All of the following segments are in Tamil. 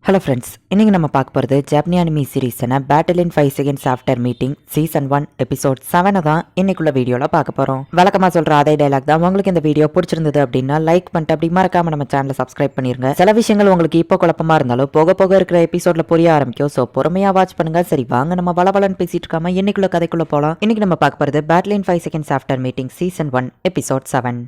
ஹலோ ஃப்ரெண்ட்ஸ், இன்னைக்கு நம்ம பார்க்க போகிறது ஜாப்பனி அனிமி சீரீஸான battle in 5 seconds after meeting season 1 episode 7 தான் இன்னைக்குள்ள வீடியோவில் பார்க்க போகிறோம். வழக்கமாக சொல்கிற அதே டைலாக் தான். உங்களுக்கு இந்த வீடியோ பிடிச்சிருந்தது அப்படின்னா லைக் பண்ணிட்டு அப்படி மறக்காம நம்ம சேனலை சப்ஸ்கிரைப் பண்ணிருங்க. சில விஷயங்கள் உங்களுக்கு இப்போ குழப்பமா இருந்தாலும் போக போக இருக்கிற எபிசோட்ல புரிய ஆரம்பிக்கும். ஸோ பொறுமையா வாட்ச் பண்ணுங்க. சரி வாங்க நம்ம பலபலன்னு பேசிட்டு இருக்காம இன்னைக்குள்ள கதைக்குள்ள போகலாம். இன்னைக்கு நம்ம பார்க்க போகிறது battle in 5 seconds after meeting season 1 episode 7.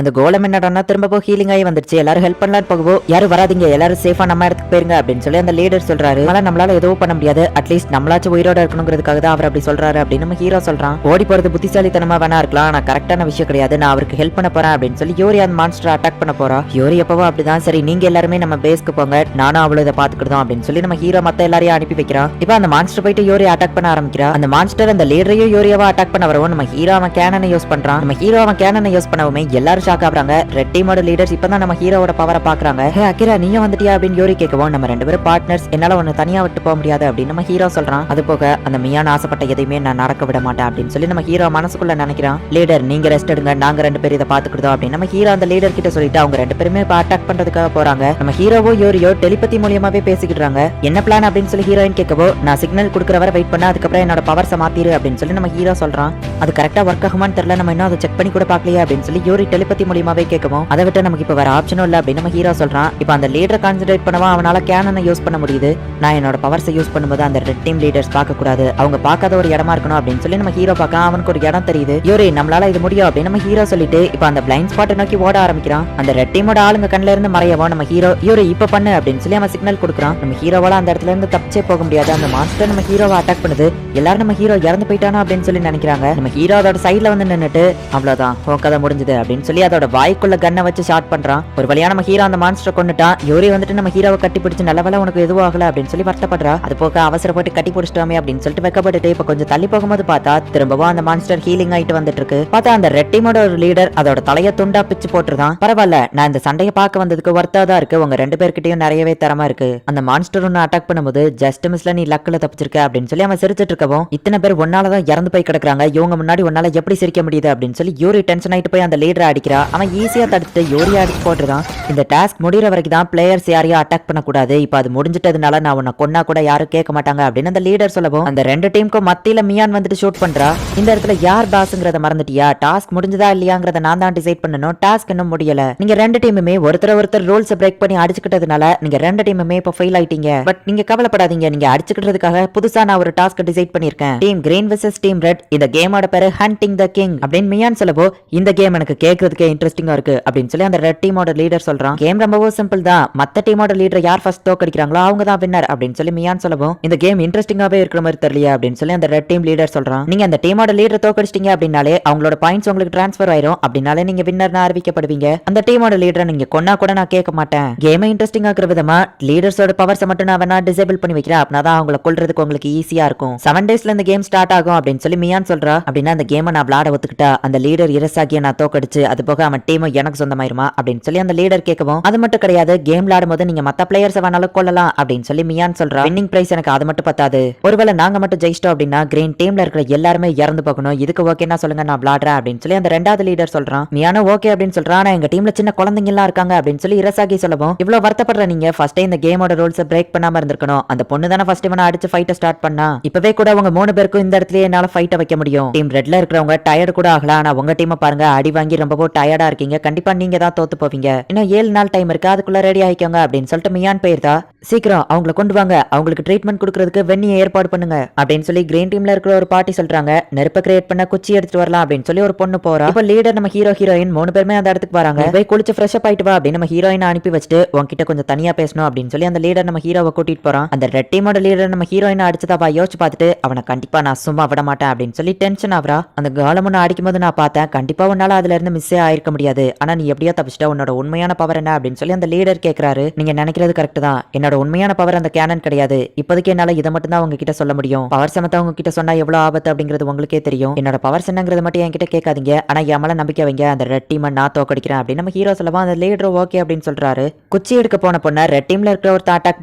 அந்த கோலம் என்னடானா திரும்ப ஹீலிங் ஆகி வந்துருச்சு. எல்லாரும் ஹெல்ப் பண்ணலாம் போகவோ, யாரும் வராதிங்க, எல்லாரும் சேஃபா நம்ம இடத்துக்கு போயிருங்க அப்படின்னு சொல்லி அந்த லீடர் சொல்றாரு. நம்மளால எதுவும் பண்ண முடியாது, அட்லீஸ்ட் நம்மளாச்சும் உயிரோட இருக்கணுங்கிறதுக்காக தான் அவர் அப்படி சொல்றாரு அப்படின்னு நம்ம ஹீரோ சொல்றான். ஓடி போறது புத்திசாலித்தனமா வேணா இருக்கலாம், ஆனா கரெக்டான விஷயம் கிடையாது. நான் அவருக்கு ஹெல்ப் பண்ண போறேன் அப்படின்னு சொல்லி யோரி அந்த மான்ஸ்டர் அட்டாக் பண்ண போறா. யோரி எப்பவோ அப்படிதான். சரி நீங்க எல்லாருமே நம்ம பேஸ்க்கு போங்க, நானும் அவ்வளவு இதை பாத்துக்கிட்டோம் அப்படின்னு சொல்லி நம்ம ஹீரோ மத்த எல்லாரையும் அனுப்பி வைக்கிறான். இப்ப அந்த மான்ஸ்டர் போயிட்டு யோரி அட்டாக் பண்ண ஆரம்பிக்கிறா. அந்த மான்ஸ்டர் அந்த லீடரையும் யோரியாவா அட்டாக் பண்ண வரவும் நம்ம ஹீரோ அவன் கேனனை யூஸ் பண்றான். நம்ம ஹீரோ அவன் கேனனை யூஸ் பண்ணவுமே எல்லாரும் ஷாக் ஆகுறாங்க. டீமோட லீடர்ஸ் இப்பதான் நம்ம ஹீரோவோட பவரை பாக்குறாங்க. ஹே அகிரா, நீங்க வந்துட்டியா அப்படின்னு யோரி கேட்கவும், நம்ம ரெண்டு பேரும் பார்ட்னர்ஸ், என்னால ஒன்னு தனியா விட்டு போக முடியாது அப்படின்னு நம்ம ஹீரோ சொல்றான். அது போக அந்த மியான் ஆசைப்பட்ட எதையுமே நான் நடக்க விட மாட்டேன் அப்படின்னு சொல்லி நம்ம ஹீரோ மனசுக்குள்ள நினைக்கிறான். லீடர் நீங்க ரெஸ்ட் எடுங்க, நாங்க ரெண்டு பேரும் இதை பாத்துக்கிட்டோம் அப்படின்னு நம்ம ஹீரோ அந்த லீடர் கிட்ட சொல்லிட்டு அவங்க ரெண்டு பேருமே அட்டாக் பண்றதுக்காக போறாங்க. நம்ம ஹீரோவோ யோரியோ டெலிபதி மூலியமாவே பேசிக்கிட்டாங்க. என்ன பிளான் அப்படின்னு சொல்லி ஹீரோயின் கேட்கவோ, நான் சிக்னல் கொடுக்குற வரை வெயிட் பண்ண, அதுக்கப்புறம் என்னோட பவர்ஸை மாத்திரு அப்படின்னு சொல்லி நம்ம ஹீரோ சொல்றான். அது கரெக்டா ஒர்க் ஆகுமான்னு தெரியல, நம்ம இன்னும் அதை செக் பண்ணி கூட பாக்கலையே அப்படின்னு சொல்லி யோரி டெலிபதி மூலியமாவே கேட்கவும், அதை விட்டு நமக்கு இப்ப வேற ஆப்ஷனும் இல்ல அப்படின்னு நம்ம ஹீரோ சொல்றான். இப்ப அந்த லீடரை கான்சென்ட்ரேட் பண்ணவா அவனால கேனனை யூஸ் பண்ண முடியுது. நான் என்னோட பவர்ஸை யூஸ் பண்ணும்போது அந்த ரெட் டீம் லீடர்ஸ் பார்க்க கூடாது, அவங்க பார்க்காத ஒரு இடமா இருக்கணும் அப்படின்னு சொல்லி நம்ம ஹீரோ பார்க்க அவனுக்கு ஒரு இடம் தெரியுது. யோரி நம்மளால இது முடியும் அப்படின்னு நம்ம ஹீரோ சொல்லிட்டு இப்ப அந்த பிளைண்ட் ஸ்பாட்டை நோக்கி ஓட ஆரம்பிக்கிறான். அந்த ரெட் டீமோட ஆளுங்க கண்ணுல இருந்து மறையவோ நம்ம ஹீரோ யோரி இப்ப பண்ணு அப்படின்னு சொல்லி அவன் சிக்னல் கொடுக்குறான். நம்ம ஹீரோவால அந்த இடத்துல இருந்து தப்பிச்சே போக முடியாது. அந்த மான்ஸ்டர் நம்ம ஹீரோவை அட்டாக் பண்ணுது. எல்லாரும் நம்ம ஹீரோ இறந்து போயிட்டானா அப்படின்னு சொல்லி நினைக்கிறாங்க. நம்ம ஹீரோ அதோட சைட்ல வந்து நின்னுட்டு அவ்வளவுதான் கதை முடிஞ்சது அப்படின்னு சொல்லி அதோட வாய்க்குள்ள கண்ணை வச்சு ஷாட் பண்றான். ஒரு வழியா நம்ம ஹீரோ அந்த மான்ஸ்டர் கொண்டுட்டான். யோரி வந்துட்டு நம்ம ஹீரோவை கட்டி பிடிச்சு நல்ல வேலை உனக்கு எதுவும் ஆகல அப்படின்னு சொல்லி வருத்தப்படுறா. அது போக அவசரப்பட்டு கட்டி பிடிச்சிட்டோமே அப்படின்னு சொல்லிட்டு வெக்கப்பட்டுட்டு இப்ப கொஞ்சம் தள்ளி போகும்போது பார்த்தா திரும்பவும் அந்த மான்ஸ்டர் ஹீலிங் ஆயிட்டு வந்துட்டு இருக்கு. பார்த்தா அந்த ரெட் டீமோட ஒரு லீடர் அதோட தலைய துண்டா பிச்சு போட்டுருதான். பரவாயில்ல, நான் இந்த சண்டையை பார்க்க வந்ததுக்கு ஒர்த்தா தான் இருக்கு, உங்க ரெண்டு பேர்கிட்டயும் நிறையவே தரமா இருக்கு. அந்த மான்ஸ்டர் ஒன்னு அட்டாக் பண்ணும்போது ஜஸ்ட் மிஸ்ல நீ லக்ல தப்பிச்சிருக்க அப்படின்னு சொல்லி அவன் சிரிச்சிட்டு இருக்கவும், இத்தனை பேர் ஒன்னாலதான் இறந்து போய் கிடக்குறாங்க, இவங்க முன்னாடி ஒன்னால எப்படி சிரிக்க முடியுது அப்படின்னு சொல்லி யோரி டென்ஷன் ஆயிட்டு போய் அந்த லீடரை அடிக்கிறா. அவன் ஈஸியா தடுத்துட்டு யோரி அடிச்சு போட்டுருதான். இந்த டாஸ்க் முடிகிற வரைக்கும் தான் பிளேயர்ஸ் யாரையும் அட்டாக் பண்ணக்கூடாது, இப்ப அது முடிஞ்சிட்டதுனால நான் உன்னை கொன்னா கூட யாரும் கேட்க மாட்டாங்க அப்படின்னு அந்த லீடர் சொல்லவும், அந்த ரெண்டு டீமுக்கும் மத்தியில மியான் வந்துட்டு ஷூட் பண்றா. இந்த இடத்துல யார் பாஸ்ங்கிறத மறந்துட்டியா? டாஸ்க் முடிஞ்சதா இல்லையாங்கிறத நான் தான் டிசைட் பண்ணணும், டாஸ்க் இன்னும் முடியல. நீங்க ரெண்டு டீமுமே ஒருத்தர் ரூல்ஸ் பிரேக் பண்ணி அடிச்சுக்கிட்டதுனால நீங்க ரெண்டு டீமுமே இப்ப ஃபெயில் ஆயிட்டீங்க. பட் நீங்க கவலைப்படாதீங்க, நீங்க அடிச்சுக்கிட்டதுக்காக புதுசா நான் ஒரு டாஸ்க் டிசைட் பண்ணிருக்கேன். Team green versus team red, இந்த கேமோட பேரு ஹண்டிங் த கிங் அப்படின்னு மியான் சொல்லவோ, இந்த கேம் எனக்கு கேட்கறதுக்கே இன்ட்ரெஸ்டிங்கா இருக்கு அப்படின்னு சொல்லி அந்த ரெட் டீமோட லீடர் சொல்றான். கேம் ரொம்பவும் சிம்பிள் தான், மத்த டீமோட லீடர் யார் ஃபர்ஸ்ட் தோக்கடிக்கிறாங்களோ அவங்க தான் வின்னர் அப்படின்னு சொல்லி மியான் சொல்லவும், இந்த கேம் இன்ட்ரெஸ்டிங்காவே இருக்கிற மாதிரி தெரியல அப்படின்னு சொல்லி அந்த ரெட் டீம் லீடர் சொல்றான். நீங்க அந்த டீமோட லீடர் தோக்கடிச்சிட்டீங்க அப்படின்னாலே அவங்களோட பாயிண்ட்ஸ் உங்களுக்கு டிரான்ஸ்ஃபர் ஆயிரும், அப்படினாலே நீங்க வின்னர்னு அறிவிக்கப்படுவீங்க. அந்த டீமோட லீடரை நீங்க கொன்னா கூட நான் கேட்க மாட்டேன். கேமை இன்ட்ரெஸ்டிங்கா இருக்கிற விதமா லீடர்ஸோட பவர்ஸ் மட்டும் நான் வேணா டிசேபிள் பண்ணி வைக்கிறேன், அப்படின்னா அவங்கள கொல்றதுக்கு உங்களுக்கு ஈஸியா இருக்கும். 7 டேஸ்ல இந்த கேம் ஸ்டார்ட் ஆகும் அப்படின்னு சொல்லி மியான் சொல்றா. அப்படின்னா அந்த கேமை நான் விளையாட ஒத்துக்கிட்டா அந்த லீடர் இரசாகிய நான் தோக்கடிச்சு அது போக அவன் டீமும் எனக்கு சொந்தமாயிருமா அப்படின்னு சொல்லி அந்த லீடர் கேட்கவும், அது மட்டும் கிடையாது, கேம் விளையாடும்போது நீங்க மத்த பிளேயர்ஸ் வேணாலும் கொள்ளலாம் அப்படின்னு சொல்லி மியான் சொல்றா. வின்னிங் பிரைஸ் எனக்கு அது மட்டும் பத்தாது, ஒருவேளை நாங்க மட்டும் ஜெயிச்சிட்டோம் அப்படின்னா கிரீன் டீம்ல இருக்கிற எல்லாருமே இறந்து போகணும், இதுக்கு ஓகேனா சொல்லுங்க நான் விளையாடுறேன் அப்படின்னு சொல்லி அந்த ரெண்டாவது லீடர் சொல்றான். மியானோ ஓகே அப்படின்னு சொல்றான். ஆனா எங்க டீம்ல சின்ன குழந்தைங்க எல்லாம் இருக்காங்க அப்படின்னு சொல்லி இரசாகி சொல்லவும், இவ்வளவு வருத்தப்படுற நீங்க ஃபர்ஸ்டே இந்த கேமோட ரூல்ஸ் பிரேக் பண்ணாம இருந்திருக்கணும். அந்த பொண்ணு தானே ஃபர்ஸ்ட் இவனை அடிச்சு ஃபைட்ட ஸ்டார்ட் பண்ணா, இப்பவே கூட உங்க 3 பேருக்கும் இந்த இடத்துல என்னால ஃபைட்ட வைக்க முடியும். டீம் ரெட்ல இருக்கிறவங்க டயர்டு கூட ஆகலாம், ஆனா உங்க டீமை பாருங்க அடி வாங்கி ரொம்ப டயர்டா இருக்கீங்க, கண்டிப்பா நீங்க தான் தோத்து போவீங்க. இன்னும் 7 நாள் டைம் இருக்கு, அதுக்குள்ள ரெடி ஆயிக்கோங்க அப்படின்னு சொல்லிட்டு மியான் போயிருந்தா. சீக்கிரம் அவங்கள கொண்டு வாங்க, அவங்களுக்கு ட்ரீட்மெண்ட் கொடுக்கறதுக்கு வெண்ணியை ஏற்பாடு பண்ணுங்க அப்படின்னு சொல்லி கிரீன் டீம்ல இருக்கிற ஒரு பார்ட்டி சொல்றாங்க. நெருப்ப கிரியேட் பண்ண குச்சி எடுத்துட்டு வரலாம் அப்படின்னு சொல்லி ஒரு பொண்ணு போறா. இப்ப லீடர் நம்ம ஹீரோ ஹீரோயின் 3 பேருமே அந்த இடத்துக்கு வராங்க. போய் குளிச்சு ஃப்ரெஷ் அப் ஆயிட்டு வா அப்படின்னு நம்ம ஹீரோயினை அனுப்பி வச்சுட்டு, உன்கிட்ட கொஞ்சம் தனியா பேசணும் அப்படின்னு சொல்லி அந்த லீடர் நம்ம ஹீரோவை கூட்டிட்டு போறான். அந்த ரெட் டீமோட லீடர் நம்ம ஹீரோயினை அடிச்சதா யோசிச்சு பார்த்துட்டு, அவனை கண்டிப்பா நான் சும்மா விட மாட்டேன் அப்படின்னு சொல்லி டென்ஷன் ஆவரா. அந்த காலமுன்னு அடிக்கும் போது நான் பார்த்தேன், கண்டிப்பா உன்னால அதுல இருந்து மிஸ்ஸே ஆயிருக்க முடியாது, ஆனா நீ எப்படியோ தப்பிச்சிட்ட, உன்னோட உண்மையான பவர் என்ன அப்படின்னு சொல்லி அந்த லீடர் கேக்குறாரு. நீங்க நினைக்கிறது கரெக்ட் தான், என்னோட உண்மையான பவர் அந்த கேனன் கிடையாது, இப்போதைக்கு என்னால இதை மட்டும் தான் உங்ககிட்ட சொல்ல முடியும். பவர் சமத்த உங்ககிட்ட சொன்னா எவ்வளவு ஆபத்து அப்படிங்கிறது உங்களுக்கே தெரியும். என்னோட பவர் என்னங்கிறது மட்டும் என்கிட்ட கேட்காதீங்க, ஆனா என் மேல நம்பிக்கை வைங்க, அந்த ரெட் டீம் நான் தோக்கடிக்கிறேன் அப்படின்னு நம்ம ஹீரோ சொல்லவும் அந்த லீடர் ஓகே அப்படின்னு சொல்றாரு. குச்சி எடுக்க போன பொண்ண ரெட் டீம்ல இருக்கிற ஒருத்த அட்டாக்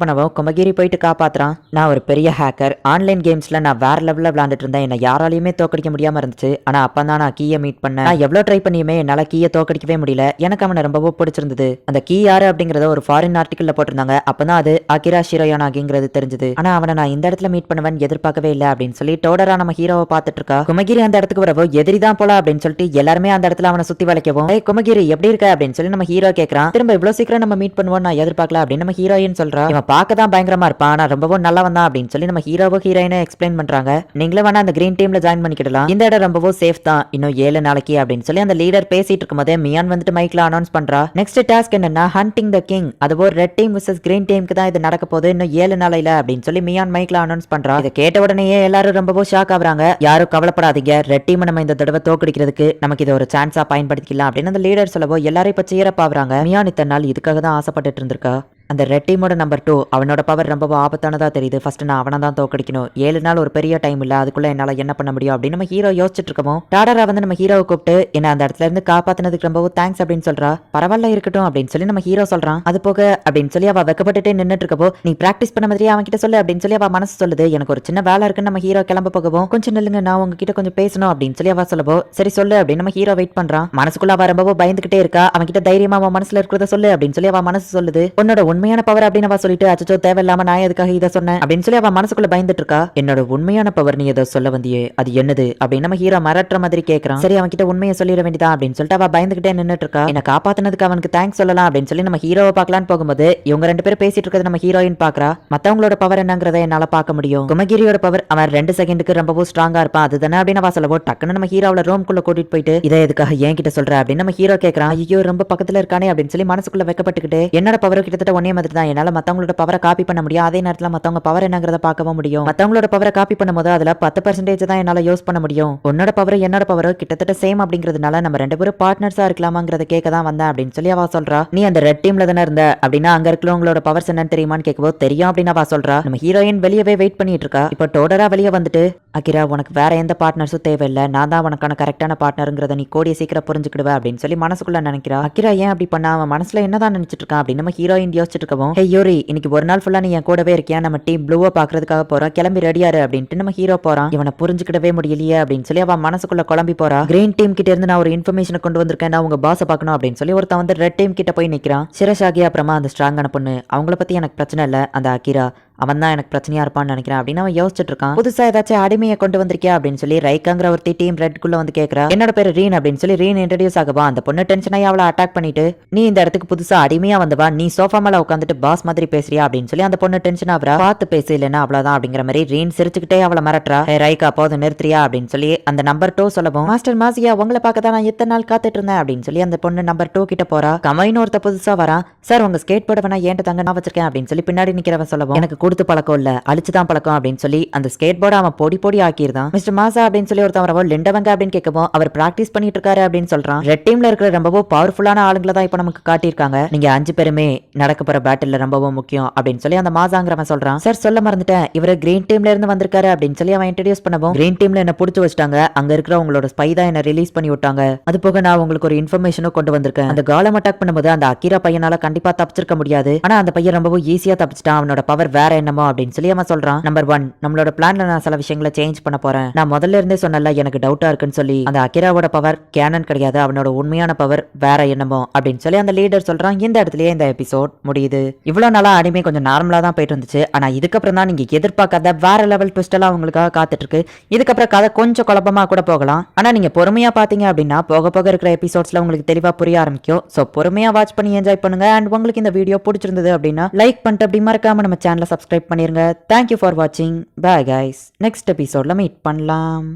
பண்ணவும் குமகிரி போயிட்டு காப்பாத்துறான். நான் ஒரு பெரிய ஹேக்கர், ஆன்லைன் கேம்ஸ்ல நான் வேற லெவல்ல விளையாண்டுட்டு இருந்தேன், என்ன யாராலையுமே தோக்கடிக்க முடியாம இருந்துச்சு, ஆனா அப்பதான் நான் கீயை மீட் பண்ணேன். நான் எவ்வளவு ட்ரை பண்ணியுமே என்னால கீயை தோக்கடிக்கவே முடியல. எனக்கு அவனை ரொம்பவும் பிடிச்சிருந்தது. அந்த கீ யாரு அப்படிங்கறத ஒரு ஃபாரின் ஆர்டிக்கல்ல போட்டிருந்தாங்க. அப்பதான் அது அகிரா ஷிரோயானாகிங்கிறது தெரிஞ்சது. ஆனா அவனை நான் இந்த இடத்துல மீட் பண்ணுவேன் எதிர்பார்க்கவே இல்ல அப்படின்னு சொல்லி டோடரா நம்ம ஹீரோவை பார்த்துட்டு இருக்கா. குமகிரி அந்த இடத்துக்கு வரவோ எதிரிதான் போல அப்படின்னு சொல்லிட்டு எல்லாருமே அந்த இடத்துல அவனை சுத்தி வளைக்கவும், ஏய் குமகிரி எப்படி இருக்க அப்படின்னு சொல்லி நம்ம ஹீரோ கேக்குறான். திரும்ப இவ்வளவு சீக்கிரம் நம்ம மீட் பண்ணுவோம் நான் எதிர்பார்க்கல அப்படின்னு நம்ம ஹீரோயின் சொல்றா. இவன் பார்க்கதான் பயங்கரமா இருப்பான், ஆனா ரொம்பவும் நல்லவன் தான் அப்படின்னு சொல்லி நம்ம ஹீரோவும் ஹீரோயினை எக்ஸ்பிளைன் பண்றாங்க. நீங்களும் வேணா அந்த கிரீன் டீம்ல ஜாயின் பண்ணிக்கிடலாம், இந்த இடம் ரொம்பவும் சேஃப் தான், இன்னும் 7 நாளைக்கு அப்படின்னு சொல்லி அந்த லீடர் பேசிட்டு இருக்கும்போதே மியான் வந்துட்டு மைக்ல அனௌன்ஸ் பண்றா. நெக்ஸ்ட் டாஸ்க் என்னன்னா ஹண்டிங் த கிங். அதுவோ ரெட் டீம் விசஸ் கிரீன் டீமுக்கு தான் இது நடக்க போகுது, இன்னும் 7 நாளையில அப்படின்னு சொல்லி மியான் மைக்ல அனௌன்ஸ் பண்றா. இதை கேட்ட உடனேயே எல்லாரும் ரொம்பவும் ஷாக் ஆகுறாங்க. யாரும் கவலைப்படாதீங்க, ரெட் டீம் நம்ம இந்த தடவை தோக்கடிக்கிறதுக்கு நமக்கு இது ஒரு சான்ஸா பயன்படுத்திக்கலாம் அப்படின்னு அந்த லீடர் சொல்லவோ எல்லாரும் இப்ப சீரப் ஆகுறாங்க. மியான் இத்தனை நாள் இதுக்காக தான் ஆசைப்பட்டுட்டு இருந்திருக்கா. அந்த ரெட் டீமோட நம்பர் 2 அவனோட பவர் ரொம்ப ஆபத்தானதா தெரியுது. ஃபர்ஸ்ட் நான் அவனை தான் தோக்கடிக்கணும். 7 நாள் ஒரு பெரிய டைம் இல்ல, அதுக்குள்ள என்னால என்ன பண்ண முடியும் அப்படின்னு நம்ம ஹீரோ யோசிச்சுட்டு இருக்கோம். டாடரா வந்து நம்ம ஹீரோவை கூப்பிட்டு என்ன அந்த இடத்துல இருந்து காப்பாத்தினதுக்கு ரொம்பவும் தேங்க்ஸ் அப்படின்னு சொல்றா. பரவாயில்ல இருக்கட்டும் அப்படின்னு சொல்லி நம்ம ஹீரோ சொல்றான். அது போக அப்படின்னு சொல்லி அவ வெக்கப்பட்டுட்டே நின்னுட்டு இருக்கப்போ, நீ பிராக்டிஸ் பண்ண மாதிரி அவன் கிட்ட சொல்லு அப்படின்னு சொல்லி அவ மனசு சொல்லுது. எனக்கு ஒரு சின்ன வேலை இருக்குன்னு நம்ம ஹீரோ கிளம்ப போகவும், கொஞ்சம் நில்லுங்க நான் உங்ககிட்ட கொஞ்சம் பேசணும் அப்படின்னு சொல்லி அவ சொல்லவோ, சரி சொல்லு அப்படின்னு நம்ம ஹீரோ வெயிட் பண்றான். மனசுக்குள்ள அவ ரொம்பவும் பயந்துகிட்டே இருக்கா. அவன் கிட்ட தைரியமா அவன் மனசுல இருக்கிறத சொல்லு அப்படின்னு சொல்லி அவ மனசு சொல்லுது. உன்னோட உண்மையான பவர் அப்படின்னு சொல்லிட்டு அச்சோ தேவையில்லாம நான் எதுக்காக இதை சொன்னேன் அப்படின்னு சொல்லி அவ மனசுக்குள்ள பயந்துட்டு இருக்கா. என்னோட உண்மையான பவர் நீ ஏதோ சொல்ல வந்தியே, அது என்னது அப்படின்னு நம்ம ஹீரோ மிரட்டுற மாதிரி கேக்குறான். சரி அவன் கிட்ட உண்மையை சொல்லிட வேண்டியதா அப்படின்னு சொல்லிட்டு அவ பயந்துகிட்டே நின்னுட்டு இருக்கா. என்ன காப்பாத்தினதுக்கு அவனுக்கு தேங்க்ஸ் சொல்லலாம் அப்படின்னு சொல்லி நம்ம ஹீரோவை பார்க்கலான்னு போகும்போது இவங்க 2 பேரும் பேசிட்டு இருக்கிறது நம்ம ஹீரோயின் பாக்குறா. மத்தவங்களோட பவர் என்னங்கறத என்னால பார்க்க முடியும். குமகிரியோட பவர் அவன் 2 செகண்டுக்கு ரொம்பவும் ஸ்ட்ராங்கா இருப்பான், அதுதானே அப்படின்னு அவ சொல்லவோ டக்குன்னு நம்ம ஹீரோவோட ரூம்குள்ள கூட்டிட்டு போயிட்டு இதை எதுக்காக ஏன் கிட்ட சொல்ற அப்படின்னு நம்ம ஹீரோ கேக்குறான். ஐயோ ரொம்ப பக்கத்துல இருக்கானே அப்படின்னு சொல்லி மனசுக்குள்ள வெக்கப்பட்டுக்கிட்டு, என்னோட பவர் கிட்டத்தட்ட ஒன்னே மாதிரி தான், என்னால மத்தவங்களோட பவரை காப்பி பண்ண முடியும், அதே நேரத்துல மத்தவங்க பவர் என்னங்கறத பார்க்கவும் முடியும். மத்தவங்களோட பவரை காப்பி பண்ணும்போது அதுல 10% தான் என்னால யூஸ் பண்ண முடியும். உன்னோட பவர் என்னோட பவர் கிட்டத்தட்ட சேம் அப்படிங்கிறதுனால நம்ம 2 பேரும் பார்ட்னர்ஸா இருக்கலாமாங்கறத கேட்க தான் வந்தேன் அப்படின்னு சொல்லி அவ சொல்றா. நீ அந்த ரெட் டீம்ல தானே இருந்த அப்படின்னா அங்க இருக்கிறவங்களோட பவர்ஸ் என்னன்னு தெரியுமான்னு கேட்கவோ தெரியும் அப்படின்னு அவ சொல்றா. நம்ம ஹீரோயின் வெளியவே வெயிட் பண்ணிட்டு இருக்கா. இப்போ டோடரா வெளியே வந்துட்டு, அகிரா உனக்கு வேற எந்த பார்ட்னர்ஸும் தேவையில்லை, நான் தான் உனக்கான கரெக்டான பார்ட்னருங்கிறத நீ கூடிய சீக்கிரம் புரிஞ்சுக்கிடுவ அப்படின்னு சொல்லி மனசுக்குள்ள நினைக்கிறா. அகிரா ஏன் அப்படி பண்ணா, அவன் மனசுல என்னதான் நினைச்சிட்டு இருக்கான் அப்படின்னு நம்ம ஹீரோயின் யோசிச்சுட்டு இருக்கவும், ஹே யோரி இன்னைக்கு ஒரு நாள் ஃபுல்லா நீ என் கூடவே இருக்கியா, நம்ம டீம் ப்ளூவை பாக்குறதுக்காக போறோம், கிளம்பி ரெடியாரு அப்படின்ட்டு நம்ம ஹீரோ போறான். இவனை புரிஞ்சுக்கிடவே முடியலையே அப்படின்னு சொல்லி அவன் மனசுக்குள்ள குழம்பி போறா. கிரீன் டீம் கிட்ட இருந்து நான் ஒரு இன்ஃபர்மேஷனை கொண்டு வந்திருக்கேன், நான் உங்க பாஸை பார்க்கணும் அப்படின்னு சொல்லி ஒருத்தன் வந்து ரெட் டீம் கிட்ட போய் நிக்கிறான். சிரஷாகி அப்புறமா அந்த ஸ்ட்ராங்கான பொண்ணு, அவங்கள பத்தி எனக்கு பிரச்சனை இல்ல, அந்த அகிரா அவன் தான் எனக்கு பிரச்சனையா இருப்பான்னு நினைக்கிறேன் அப்படின்னு அவன் யோசிச்சுட்டு இருக்கான். புதுசா ஏதாச்சும் அடிமையை கொண்டு வந்திருக்கியா அப்படின்னு சொல்லி ரைக்காங்கிற ஒருத்தி டீம் ரெட்குள்ள வந்து கேட்கறா. என்னோட பேரு ரீன் அப்படின்னு சொல்லி ரீன் இன்ட்ரடியூஸ் ஆகவா. அந்த பொண்ணு டென்ஷன் ஆகி அவளை அட்டாக் பண்ணிட்டு, நீ இந்த இடத்துக்கு புதுசா அடிமையா வந்தவா, நீ சோஃபா மேல உட்காந்துட்டு பாஸ் மாதிரி பேசுறியா அப்படின்னு சொல்லி அந்த பொண்ணு டென்ஷன் ஆகுறா. பார்த்து பேசு இல்லைன்னா அவ்வளவுதான் அப்படிங்கிற மாதிரி ரீன் சிரிச்சுக்கிட்டே அவளை மிரட்டுறா. ரைக்கா போதும் நிறுத்துறியா அப்படின்னு சொல்லி அந்த நம்பர் 2 சொல்லவும், மாஸ்டர் மாசியா உங்களை பார்க்க தான் நான் இத்தனை நாள் காத்துட்டு இருந்தேன் அப்படின்னு சொல்லி அந்த பொண்ணு நம்பர் 2 கிட்ட போறா. கமைன்னு ஒருத்த புதுசா வரான். சார் உங்க ஸ்கேட் போர்டு வேணா ஏன்ட்டு தாங்க நான் வச்சிருக்கேன் அப்படின்னு சொல்லி பின்னாடி நிக்கிறவன் சொல்லவும், எனக்கு கொடுத்து பழக்கம் இல்ல அழிச்சுதான் பழக்கம் அப்படின்னு சொல்லி அந்த ஸ்கேட் போர்டை அவன் பொடி ஆக்கிருந்தான். மிஸ்டர் மாசா அப்படின்னு சொல்லி ஒருத்தன் வரவோ, லிண்டவங்க அப்படின்னு கேட்கவும் அவர் பிராக்டிஸ் பண்ணிட்டு இருக்காரு அப்படின்னு சொல்றான். ரெட் டீம்ல இருக்கிற ரொம்பவும் பவர்ஃபுல்லான ஆளுங்களை தான் இப்ப நமக்கு காட்டியிருக்காங்க, நீங்க 5 பேருமே நடக்க போற பேட்டில் ரொம்பவும் முக்கியம் அப்படின்னு சொல்லி அந்த மாசாங்கிறவன் சொல்றான். சார் சொல்ல மறந்துட்டேன், இவரு கிரீன் டீம்ல இருந்து வந்திருக்காரு அப்படின்னு சொல்லி அவன் இன்ட்ரோடியூஸ் பண்ணவும், கிரீன் டீம்ல என்ன புடிச்சு வச்சிட்டாங்க, அங்க இருக்கிற உங்களோட ஸ்பை தான் என்ன ரிலீஸ் பண்ணி விட்டாங்க, அது போக நான் உங்களுக்கு ஒரு இன்ஃபர்மேஷனும் கொண்டு வந்திருக்கேன். அந்த காலம் அட்டாக் பண்ணும்போது அந்த அகிரா பையனால கண்டிப்பா தப்பிச்சிருக்க முடியாது, ஆனா அந்த பையன் ரொம்பவும் ஈஸியா தப்பிச்சிட்டான், அவனோட பவர் வேற என்னமோ அப்படின்னு சொல்லி அவன் சொல்றான். நம்பர் 1, நம்மளோட பிளான்ல நான் சில விஷயங்களை சேஞ்ச் பண்ண போறேன். நான் முதல்ல இருந்தே சொன்னல எனக்கு டவுட்டா இருக்குன்னு சொல்லி, அந்த அகிராவோட பவர் கேனன் கிடையாது, அவனோட உண்மையான பவர் வேற என்னமோ அப்படின்னு சொல்லி அந்த லீடர் சொல்றான். இந்த இடத்துலயே இந்த எபிசோட் முடியுது. இவ்வளவு நாளா அனிமே கொஞ்சம் நார்மலா தான் போயிட்டு இருந்துச்சு, ஆனா இதுக்கப்புறம் தான் நீங்க எதிர்பார்க்காத வேற லெவல் ட்விஸ்ட் எல்லாம் உங்களுக்காக காத்துட்டு இருக்கு. இதுக்கப்புறம் கதை கொஞ்சம் குழப்பமா கூட போகலாம், ஆனா நீங்க பொறுமையா பாத்தீங்க அப்படின்னா போக போக இருக்கிற எபிசோட்ஸ்ல உங்களுக்கு தெளிவா புரிய ஆரம்பிக்கும். சோ பொறுமையா வாட்ச் பண்ணி என்ஜாய் பண்ணுங்க. அண்ட் உங்களுக்கு இந்த வீடியோ பிடிச்சிருந்தது அப்படின்னா லைக் பண்ணிட்டு அப்படி மறக்காம நம்ம சேனலை சப்ஸ்கிரைப் பண்ணிருங்க. தேங்க்யூ ஃபார் வாட்சிங். Bye guys. Next episode la meet பண்ணலாம்.